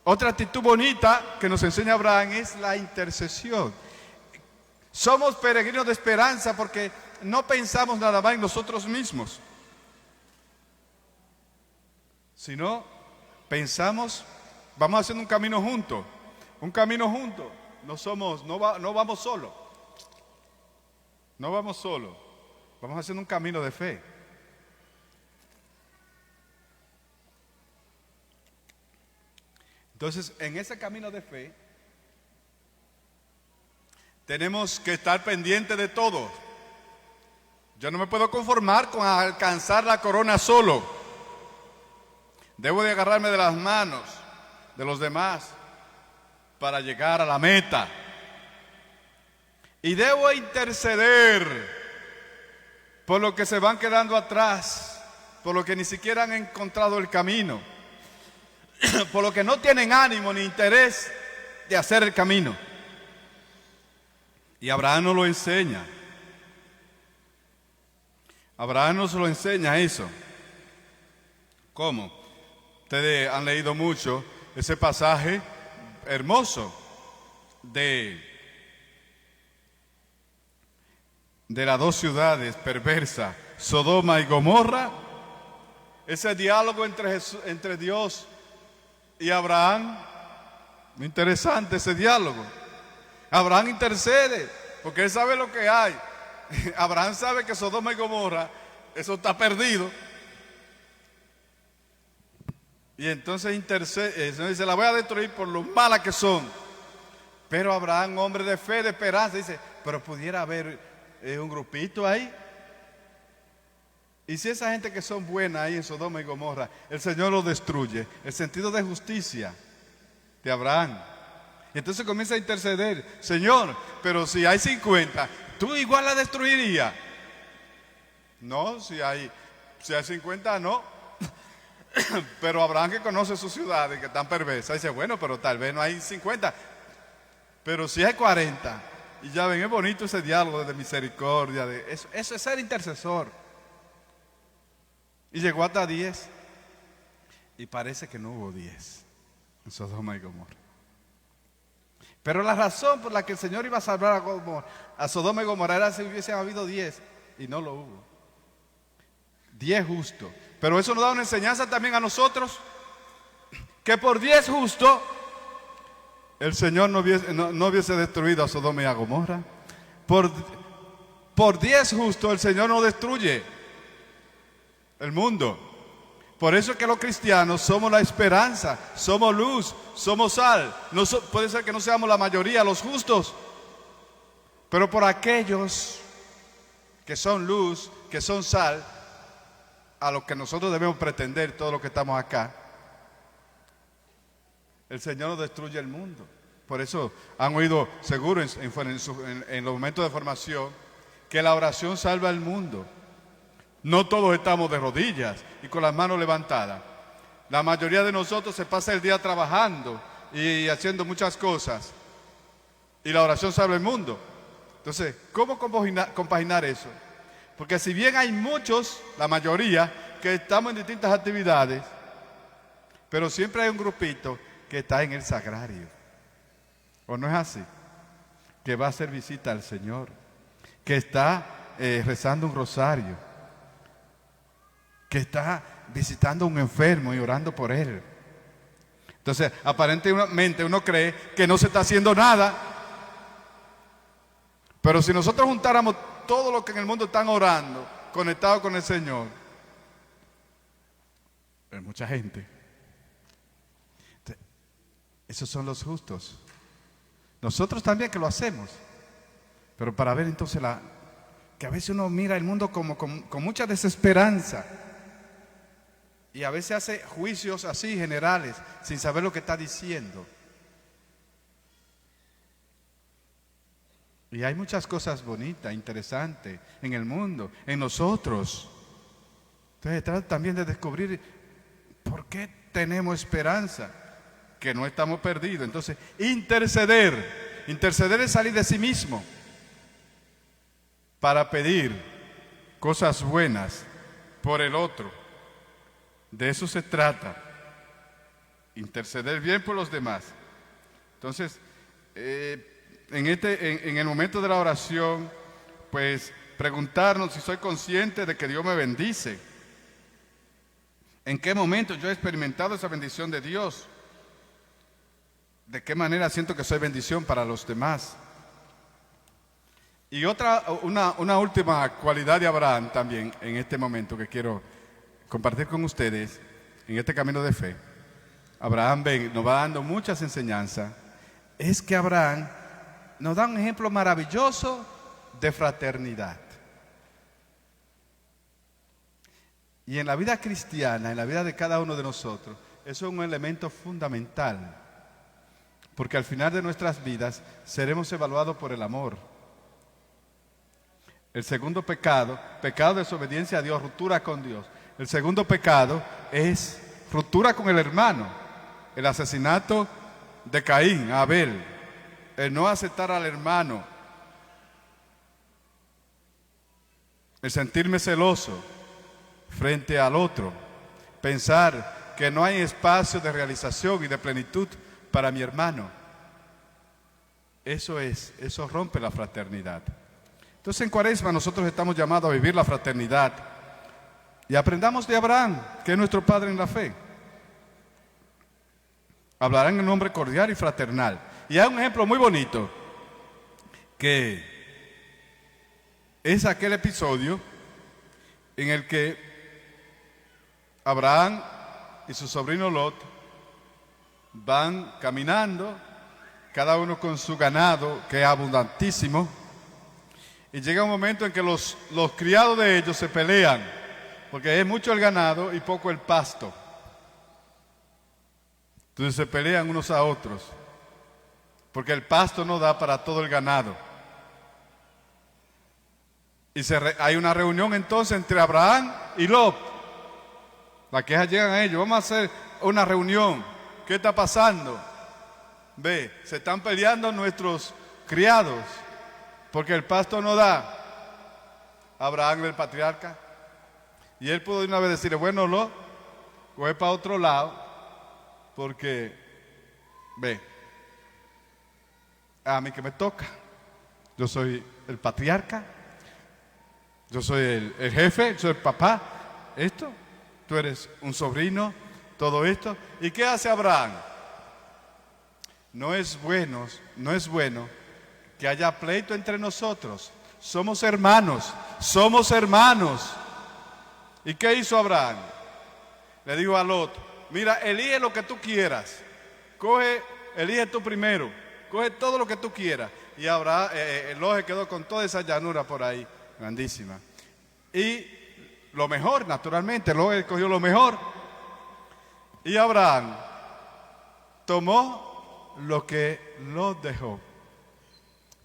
Otra actitud bonita que nos enseña Abraham es la intercesión. Somos peregrinos de esperanza porque no pensamos nada más en nosotros mismos, sino pensamos, vamos haciendo un camino juntos. Un camino juntos. No vamos solos. No vamos solos. Vamos haciendo un camino de fe. Entonces, en ese camino de fe, tenemos que estar pendientes de todo. Yo no me puedo conformar con alcanzar la corona solo. Debo de agarrarme de las manos de los demás para llegar a la meta. Y debo interceder por los que se van quedando atrás, por los que ni siquiera han encontrado el camino, por los que no tienen ánimo ni interés de hacer el camino. Y Abraham nos lo enseña. Abraham nos lo enseña eso. ¿Cómo? Ustedes han leído mucho ese pasaje hermoso de las dos ciudades perversas, Sodoma y Gomorra. Ese diálogo entre Dios y Abraham. Muy interesante ese diálogo. Abraham intercede porque él sabe lo que hay. Abraham sabe que Sodoma y Gomorra, eso está perdido. Y entonces intercede, dice, la voy a destruir por lo malas que son. Pero Abraham, hombre de fe, de esperanza, dice, pero pudiera haber un grupito ahí. Y si esa gente que son buenas ahí en Sodoma y Gomorra, el Señor los destruye. El sentido de justicia de Abraham. Y entonces comienza a interceder. Señor, pero si hay 50, ¿tú igual la destruirías? No, si hay 50, no. Pero Abraham, que conoce sus ciudades que están perversas, dice, bueno, pero tal vez no hay 50, pero si hay 40. Y ya ven, es bonito ese diálogo de misericordia. Eso es ser intercesor. Y llegó hasta 10. Y parece que no hubo 10 en Sodoma y Gomorra. Pero la razón por la que el Señor iba a salvar a Sodoma y Gomorra era si hubiesen habido 10. Y no lo hubo. 10 justos. Pero eso nos da una enseñanza también a nosotros, que por 10 justos el Señor no hubiese destruido a Sodoma y a Gomorra. Por 10 justos el Señor no destruye el mundo. Por eso es que los cristianos somos la esperanza, somos luz, somos sal. Puede ser que no seamos la mayoría, los justos, pero por aquellos que son luz, que son sal, a los que nosotros debemos pretender, todos los que estamos acá, el Señor no destruye el mundo. Por eso han oído seguro en los momentos de formación que la oración salva el mundo. No todos estamos de rodillas y con las manos levantadas. La mayoría de nosotros se pasa el día trabajando y haciendo muchas cosas, y la oración salva el mundo. Entonces, ¿cómo compaginar eso? Porque si bien hay muchos, la mayoría, que estamos en distintas actividades, pero siempre hay un grupito que está en el sagrario. ¿O no es así? Que va a hacer visita al Señor, que está rezando un rosario, que está visitando a un enfermo y orando por él. Entonces, aparentemente uno cree que no se está haciendo nada, pero si nosotros juntáramos todo lo que en el mundo están orando, conectados con el Señor, hay mucha gente. Entonces, esos son los justos. Nosotros también que lo hacemos, pero para ver entonces que a veces uno mira el mundo como con mucha desesperanza y a veces hace juicios así generales sin saber lo que está diciendo. Y hay muchas cosas bonitas, interesantes en el mundo, en nosotros. Entonces trata también de descubrir por qué tenemos esperanza, que no estamos perdidos. Entonces, interceder es salir de sí mismo para pedir cosas buenas por el otro. De eso se trata, interceder bien por los demás. Entonces, en el momento de la oración, pues preguntarnos si soy consciente de que Dios me bendice. ¿En qué momento yo he experimentado esa bendición de Dios? ¿De qué manera siento que soy bendición para los demás? Y una última cualidad de Abraham también en este momento que quiero compartir con ustedes en este camino de fe. Abraham nos va dando muchas enseñanzas. Es que Abraham nos da un ejemplo maravilloso de fraternidad. Y en la vida cristiana, en la vida de cada uno de nosotros, eso es un elemento fundamental. Porque al final de nuestras vidas seremos evaluados por el amor. El segundo pecado, pecado de desobediencia a Dios, ruptura con Dios. El segundo pecado es ruptura con el hermano. El asesinato de Caín, Abel. El no aceptar al hermano. El sentirme celoso frente al otro. Pensar que no hay espacio de realización y de plenitud para mi hermano. Eso rompe la fraternidad. Entonces en Cuaresma nosotros estamos llamados a vivir la fraternidad. Y aprendamos de Abraham, que es nuestro padre en la fe. Hablarán en un hombre cordial y fraternal. Y hay un ejemplo muy bonito, que es aquel episodio en el que Abraham y su sobrino Lot van caminando, cada uno con su ganado, que es abundantísimo, y llega un momento en que los criados de ellos se pelean, porque es mucho el ganado y poco el pasto. Entonces se pelean unos a otros, porque el pasto no da para todo el ganado. Y hay una reunión entonces entre Abraham y Lot. Las quejas llegan a ellos: vamos a hacer una reunión. ¿Qué está pasando? Ve, se están peleando nuestros criados porque el pasto no da. Abraham, el patriarca, y él pudo de una vez decirle: bueno, Lot, coge para otro lado, porque ve, a mí que me toca. Yo soy el patriarca, yo soy el jefe, yo soy el papá. Esto, tú eres un sobrino, todo esto. ¿Y qué hace Abraham? No es bueno que haya pleito entre nosotros. Somos hermanos. ¿Y qué hizo Abraham? Le dijo a Lot: mira, elige lo que tú quieras. Elige tú primero. Coge todo lo que tú quieras. Y Abraham, Lot se quedó con toda esa llanura por ahí, grandísima. Y lo mejor, naturalmente, Lot escogió lo mejor. Y Abraham tomó lo que Lot dejó.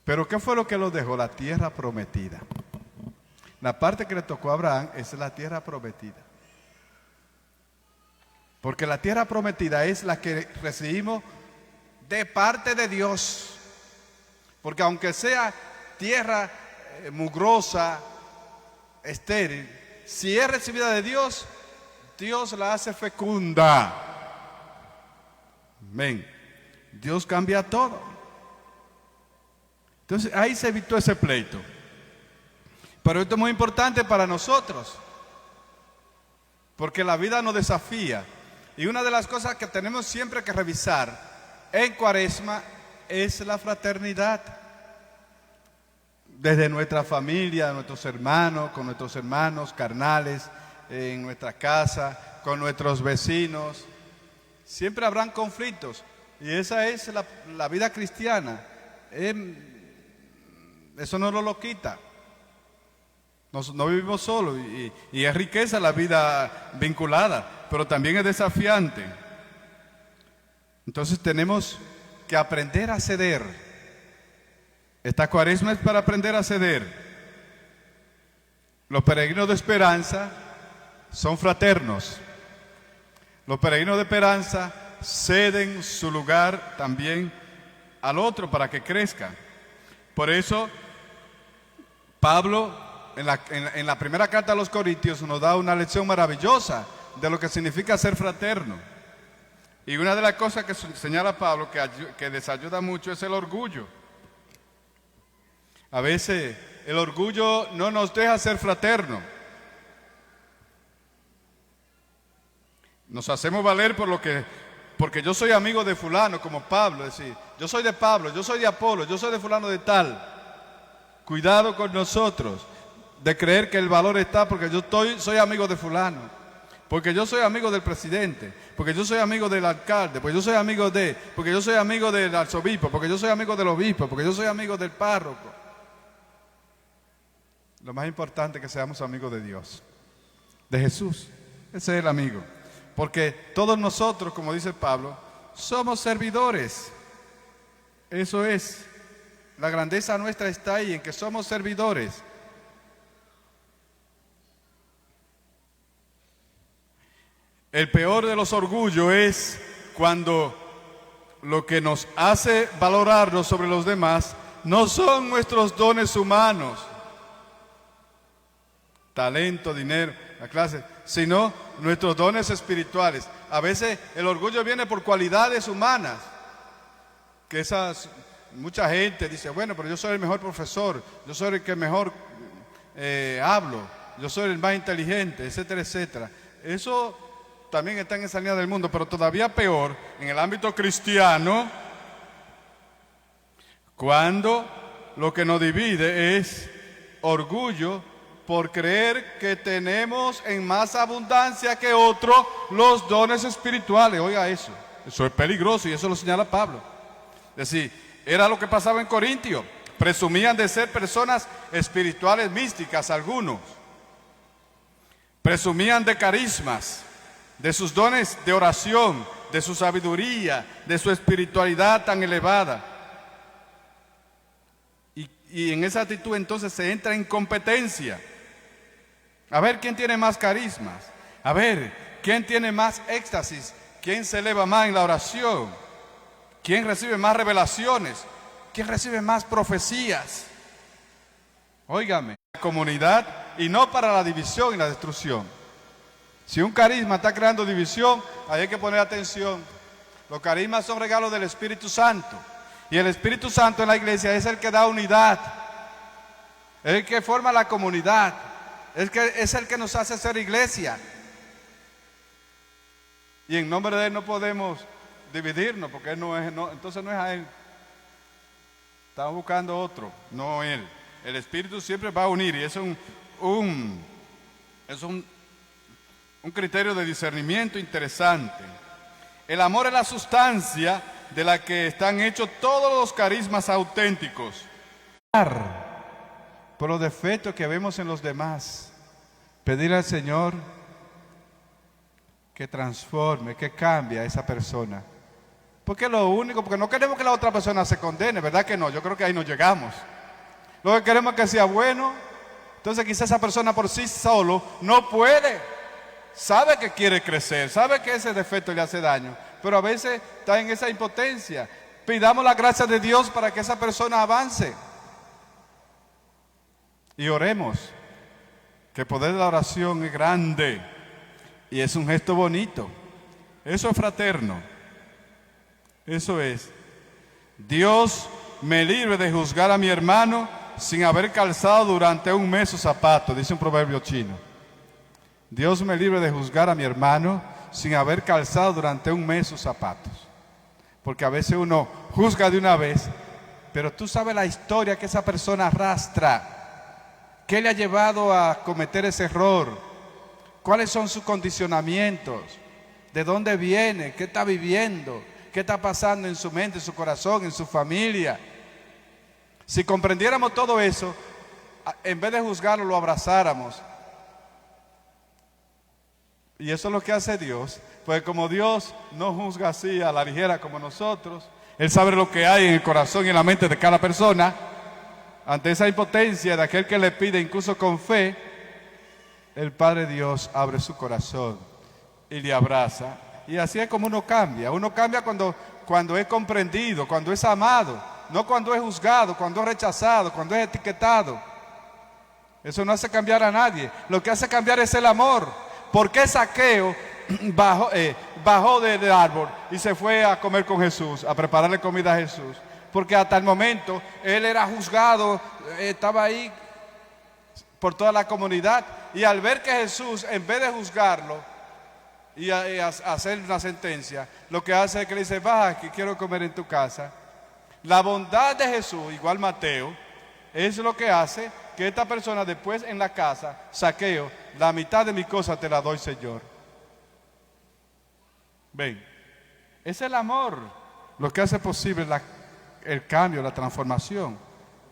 Pero ¿qué fue lo que Lot dejó? La tierra prometida. La parte que le tocó a Abraham es la tierra prometida. Porque la tierra prometida es la que recibimos de parte de Dios. Porque aunque sea tierra mugrosa, estéril, si es recibida de Dios, Dios la hace fecunda. Amén. Dios cambia todo. Entonces ahí se evitó ese pleito. Pero esto es muy importante para nosotros, porque la vida nos desafía. Y una de las cosas que tenemos siempre que revisar en Cuaresma es la fraternidad. Desde nuestra familia, nuestros hermanos, con nuestros hermanos carnales, en nuestra casa, con nuestros vecinos. Siempre habrán conflictos. Y esa es la vida cristiana. Eso no lo quita. No vivimos solos y es riqueza la vida vinculada, pero también es desafiante. Entonces tenemos que aprender a ceder. Esta cuaresma es para aprender a ceder. Los peregrinos de esperanza son fraternos. Los peregrinos de esperanza ceden su lugar también al otro para que crezca. Por eso Pablo en la primera carta a los Corintios nos da una lección maravillosa de lo que significa ser fraterno. Y una de las cosas que señala Pablo que les ayuda mucho es el orgullo. A veces el orgullo no nos deja ser fraternos. Nos hacemos valer porque yo soy amigo de fulano, como Pablo, es decir, yo soy de Pablo, yo soy de Apolo, yo soy de fulano de tal. Cuidado con nosotros de creer que el valor está porque soy amigo de fulano, porque yo soy amigo del presidente, porque yo soy amigo del alcalde, porque yo soy amigo del arzobispo, porque yo soy amigo del obispo, porque yo soy amigo del párroco. Lo más importante es que seamos amigos de Dios, de Jesús. Ese es el amigo. Porque todos nosotros, como dice Pablo, somos servidores. Eso es. La grandeza nuestra está ahí, en que somos servidores. El peor de los orgullos es cuando lo que nos hace valorarnos sobre los demás no son nuestros dones humanos, talento, dinero, la clase, sino nuestros dones espirituales. A veces el orgullo viene por cualidades humanas, que mucha gente dice, bueno, pero yo soy el mejor profesor, yo soy el que mejor hablo, yo soy el más inteligente, etcétera, etcétera. Eso también está en esa línea del mundo, pero todavía peor en el ámbito cristiano, cuando lo que nos divide es orgullo por creer que tenemos en más abundancia que otro los dones espirituales. Oiga eso es peligroso y eso lo señala Pablo. Es decir, era lo que pasaba en Corintio. Presumían de ser personas espirituales místicas algunos. Presumían de carismas, de sus dones de oración, de su sabiduría, de su espiritualidad tan elevada. Y en esa actitud entonces se entra en competencia. A ver quién tiene más carismas, a ver quién tiene más éxtasis, quién se eleva más en la oración, quién recibe más revelaciones, quién recibe más profecías. Óigame, la comunidad y no para la división y la destrucción. Si un carisma está creando división, ahí hay que poner atención. Los carismas son regalos del Espíritu Santo. Y el Espíritu Santo en la iglesia es el que da unidad, es el que forma la comunidad, es el que nos hace ser iglesia. Y en nombre de Él no podemos dividirnos, porque Él entonces no es a Él. Estamos buscando otro, no Él. El Espíritu siempre va a unir y es un criterio de discernimiento interesante. El amor es la sustancia de la que están hechos todos los carismas auténticos. Por los defectos que vemos en los demás, pedir al Señor que transforme, que cambie a esa persona. Porque no queremos que la otra persona se condene, ¿verdad que no? Yo creo que ahí no llegamos. Lo que queremos es que sea bueno. Entonces quizás esa persona por sí solo no puede. Sabe que quiere crecer, sabe que ese defecto le hace daño, pero a veces está en esa impotencia. Pidamos la gracia de Dios para que esa persona avance. Y oremos, que el poder de la oración es grande y es un gesto bonito. Eso es fraterno. Eso es. Dios me libre de juzgar a mi hermano sin haber calzado durante un mes sus zapatos, dice un proverbio chino. Dios me libre de juzgar a mi hermano sin haber calzado durante un mes sus zapatos. Porque a veces uno juzga de una vez, pero tú sabes la historia que esa persona arrastra. ¿Qué le ha llevado a cometer ese error? ¿Cuáles son sus condicionamientos? ¿De dónde viene? ¿Qué está viviendo? ¿Qué está pasando en su mente, en su corazón, en su familia? Si comprendiéramos todo eso, en vez de juzgarlo, lo abrazáramos. Y eso es lo que hace Dios, pues como Dios no juzga así a la ligera como nosotros, Él sabe lo que hay en el corazón y en la mente de cada persona. Ante esa impotencia de aquel que le pide, incluso con fe, el Padre Dios abre su corazón y le abraza. Y así es como uno cambia. Uno cambia cuando es comprendido, cuando es amado, no cuando es juzgado, cuando es rechazado, cuando es etiquetado. Eso no hace cambiar a nadie. Lo que hace cambiar es el amor. ¿Por qué Zaqueo bajó del árbol y se fue a comer con Jesús, a prepararle comida a Jesús? Porque hasta el momento él era juzgado, estaba ahí por toda la comunidad. Y al ver que Jesús, en vez de juzgarlo y hacer una sentencia, lo que hace es que le dice: baja, que quiero comer en tu casa. La bondad de Jesús, igual Mateo, es lo que hace que esta persona después en la casa: Zaqueo, la mitad de mi cosa te la doy, Señor. Ven, es el amor lo que hace posible el cambio, la transformación.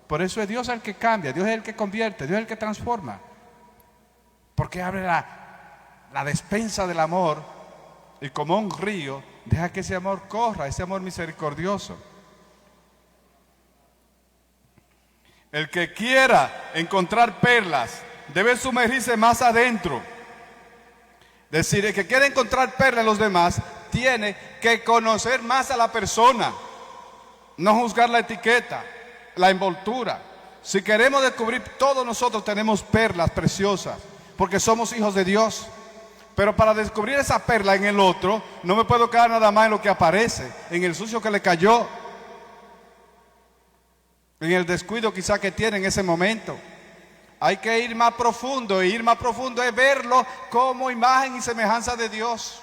Por eso es Dios el que cambia, Dios es el que convierte, Dios es el que transforma. Porque abre la despensa del amor y como un río deja que ese amor corra, ese amor misericordioso. El que quiera encontrar perlas debe sumergirse más adentro. Es decir, el que quiera encontrar perlas en los demás tiene que conocer más a la persona, no juzgar la etiqueta, la envoltura. Si queremos descubrir, todos nosotros tenemos perlas preciosas, porque somos hijos de Dios. Pero para descubrir esa perla en el otro, no me puedo quedar nada más en lo que aparece, en el sucio que le cayó, en el descuido quizá que tiene en ese momento. Hay que ir más profundo, y ir más profundo es verlo como imagen y semejanza de Dios.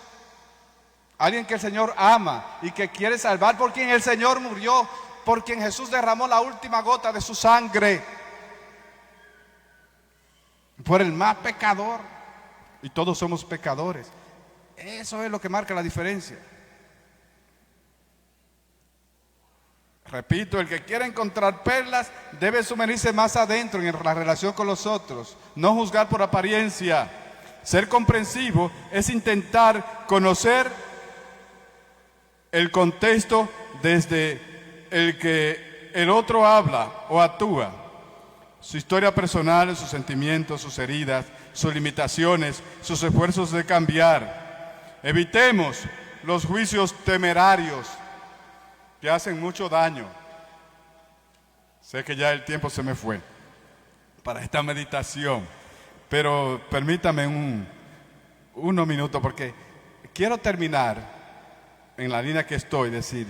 Alguien que el Señor ama y que quiere salvar, por quien el Señor murió, por quien Jesús derramó la última gota de su sangre, por el más pecador. Y todos somos pecadores. Eso es lo que marca la diferencia. Repito, el que quiera encontrar perlas debe sumergirse más adentro en la relación con los otros, no juzgar por apariencia. Ser comprensivo es intentar conocer el contexto desde el que el otro habla o actúa, su historia personal, sus sentimientos, sus heridas, sus limitaciones, sus esfuerzos de cambiar. Evitemos los juicios temerarios que hacen mucho daño. Sé que ya el tiempo se me fue para esta meditación, pero permítame unos minutos, porque quiero terminar en la línea que estoy, decir,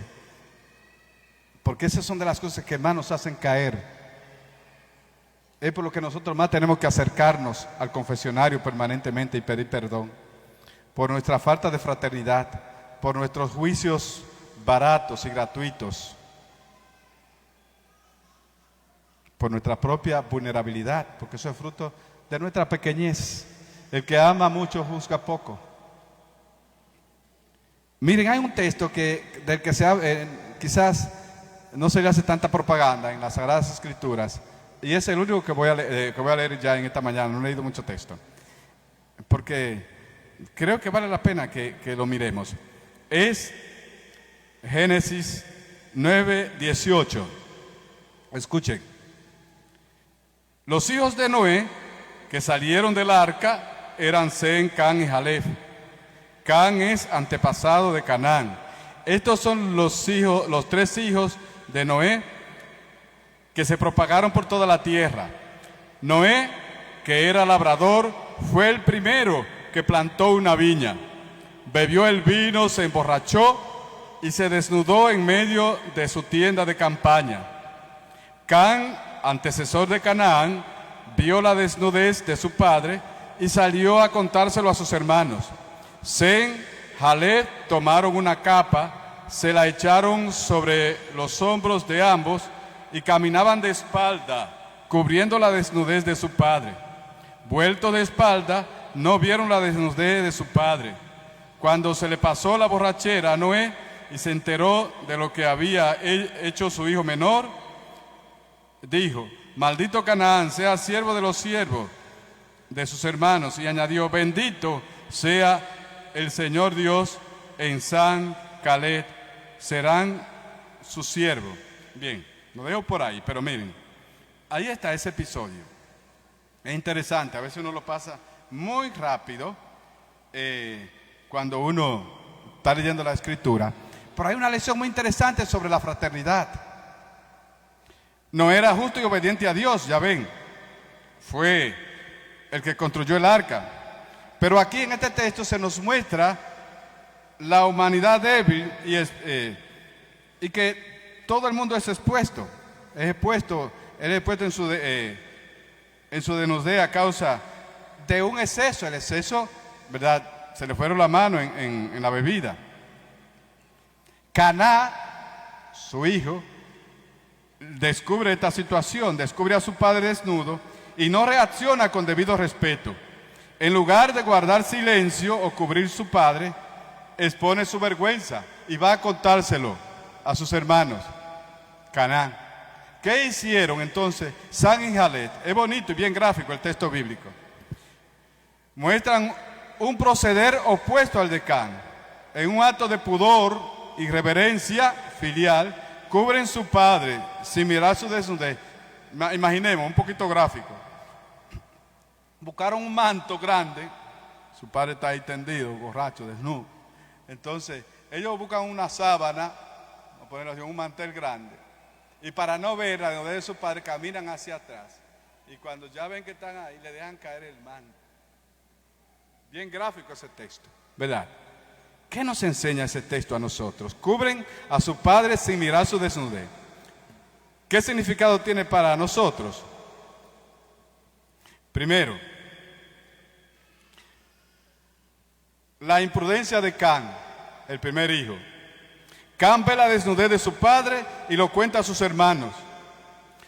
porque esas son de las cosas que más nos hacen caer. Es por lo que nosotros más tenemos que acercarnos al confesionario permanentemente y pedir perdón, por nuestra falta de fraternidad, por nuestros juicios baratos y gratuitos, por nuestra propia vulnerabilidad, porque eso es fruto de nuestra pequeñez. El que ama mucho juzga poco. Miren, hay un texto del que quizás no se le hace tanta propaganda en las Sagradas Escrituras, y es el único que voy a leer ya en esta mañana. No he leído mucho texto, porque creo que vale la pena que lo miremos. Es Génesis 9:18. Escuchen. Los hijos de Noé que salieron del arca eran Sem, Cam y Jalef. Cam es antepasado de Canaán. Estos son los tres hijos de Noé que se propagaron por toda la tierra. Noé, que era labrador, fue el primero que plantó una viña. Bebió el vino, se emborrachó y se desnudó en medio de su tienda de campaña. Cam, antecesor de Canaán, vio la desnudez de su padre y salió a contárselo a sus hermanos. Sem, Jalef tomaron una capa, se la echaron sobre los hombros de ambos y caminaban de espalda, cubriendo la desnudez de su padre. Vuelto de espalda, no vieron la desnudez de su padre. Cuando se le pasó la borrachera a Noé y se enteró de lo que había hecho su hijo menor, dijo: maldito Canaán, sea siervo de los siervos de sus hermanos. Y añadió, bendito sea el Señor Dios en San Caleb, serán sus siervos. Bien, lo dejo por ahí, pero miren, ahí está ese episodio. Es interesante, a veces uno lo pasa muy rápido cuando uno está leyendo la Escritura, pero hay una lección muy interesante sobre la fraternidad. Noé era justo y obediente a Dios, ya ven, fue el que construyó el arca. Pero aquí en este texto se nos muestra la humanidad débil y que todo el mundo es expuesto. Él es expuesto en su desnudez a causa de un exceso. El exceso, ¿verdad? Se le fueron la mano en la bebida. Caná, su hijo, descubre esta situación, descubre a su padre desnudo y no reacciona con debido respeto. En lugar de guardar silencio o cubrir su padre, expone su vergüenza y va a contárselo a sus hermanos. Canaán. ¿Qué hicieron entonces San y Jalet? Es bonito y bien gráfico el texto bíblico. Muestran un proceder opuesto al de Can. En un acto de pudor y reverencia filial, cubren su padre sin mirar su desnudez. Imaginemos, un poquito gráfico. Buscaron un manto grande, su padre está ahí tendido, borracho, desnudo. Entonces, ellos buscan una sábana, vamos a ponerlo así, un mantel grande. Y para no ver la desnudez de su padre, caminan hacia atrás. Y cuando ya ven que están ahí, le dejan caer el manto. Bien gráfico ese texto, ¿verdad? ¿Qué nos enseña ese texto a nosotros? Cubren a su padre sin mirar su desnudez. ¿Qué significado tiene para nosotros? Primero, la imprudencia de Can, el primer hijo. Can ve la desnudez de su padre y lo cuenta a sus hermanos.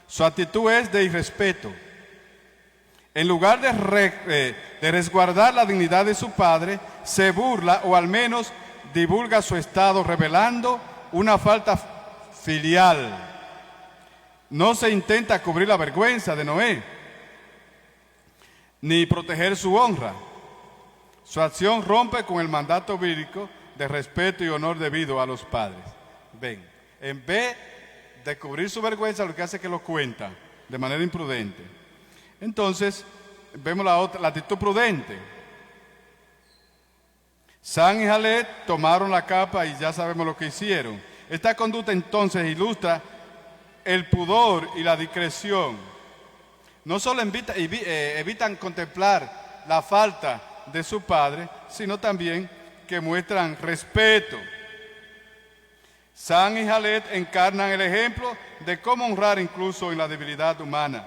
Su actitud es de irrespeto. En lugar de resguardar la dignidad de su padre, se burla o al menos divulga su estado, revelando una falta filial. No se intenta cubrir la vergüenza de Noé, ni proteger su honra. Su acción rompe con el mandato bíblico de respeto y honor debido a los padres. Ven, en vez de cubrir su vergüenza, lo que hace es que lo cuenta de manera imprudente. Entonces, vemos la actitud prudente. San y Jalet tomaron la capa y ya sabemos lo que hicieron. Esta conducta entonces ilustra el pudor y la discreción. No solo evitan contemplar la falta de su padre, sino también que muestran respeto. San y Jalet encarnan el ejemplo de cómo honrar incluso en la debilidad humana.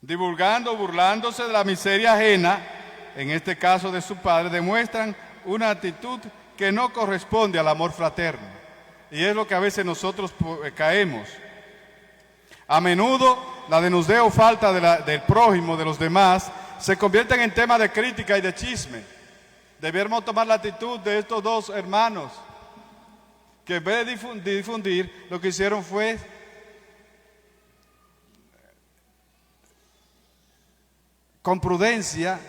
Divulgando, burlándose de la miseria ajena, en este caso de su padre, demuestran una actitud que no corresponde al amor fraterno. Y es lo que a veces nosotros caemos. A menudo la desnudez o falta del prójimo, de los demás, se convierten en tema de crítica y de chisme. Debiéramos tomar la actitud de estos dos hermanos, que en vez de difundir, lo que hicieron fue con prudencia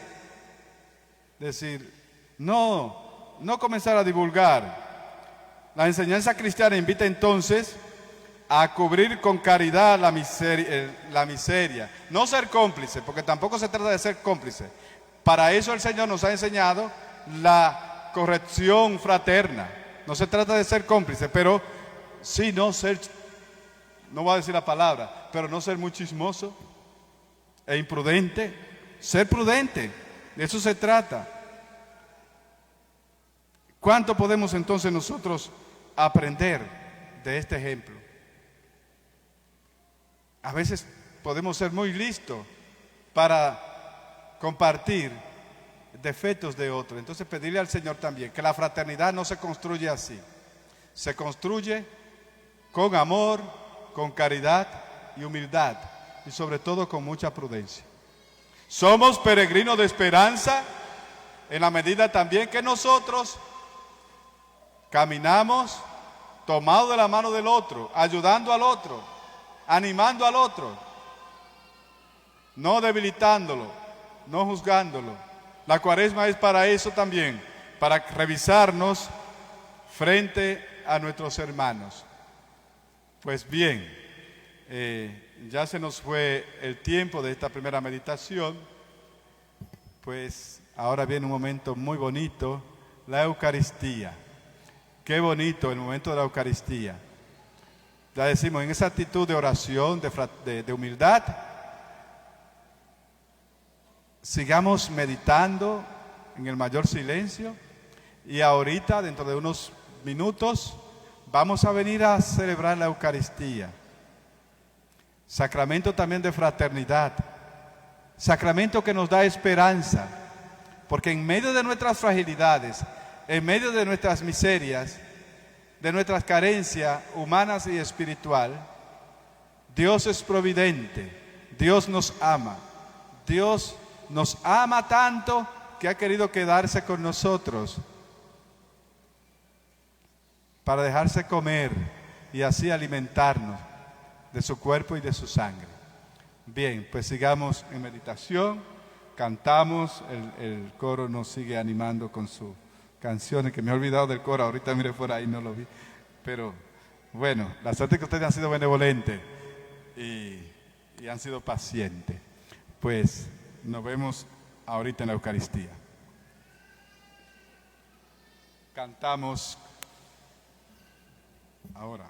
decir, no comenzar a divulgar. La enseñanza cristiana invita entonces a cubrir con caridad la miseria. No ser cómplice, porque tampoco se trata de ser cómplice. Para eso el Señor nos ha enseñado la corrección fraterna. No se trata de ser cómplice, pero sí no voy a decir la palabra, pero no ser muy chismoso e imprudente. Ser prudente, de eso se trata. ¿Cuánto podemos entonces nosotros aprender de este ejemplo? A veces podemos ser muy listos para compartir defectos de otros. Entonces pedirle al Señor también que la fraternidad no se construye así. Se construye con amor, con caridad y humildad y sobre todo con mucha prudencia. Somos peregrinos de esperanza en la medida también que nosotros caminamos tomados de la mano del otro, ayudando al otro, animando al otro, no debilitándolo, no juzgándolo. La Cuaresma es para eso también, para revisarnos frente a nuestros hermanos. Pues bien, ya se nos fue el tiempo de esta primera meditación, pues ahora viene un momento muy bonito, la Eucaristía. Qué bonito el momento de la Eucaristía. Ya decimos, en esa actitud de oración, de humildad, sigamos meditando en el mayor silencio y ahorita, dentro de unos minutos, vamos a venir a celebrar la Eucaristía. Sacramento también de fraternidad, sacramento que nos da esperanza, porque en medio de nuestras fragilidades, en medio de nuestras miserias, de nuestras carencias humanas y espiritual, Dios es providente, Dios nos ama tanto que ha querido quedarse con nosotros para dejarse comer y así alimentarnos de su cuerpo y de su sangre. Bien, pues sigamos en meditación, cantamos, el coro nos sigue animando con sus canciones, que me he olvidado del coro, ahorita miré por ahí, no lo vi, pero bueno, la suerte es que ustedes han sido benevolentes y han sido pacientes. Pues nos vemos ahorita en la Eucaristía. Cantamos ahora.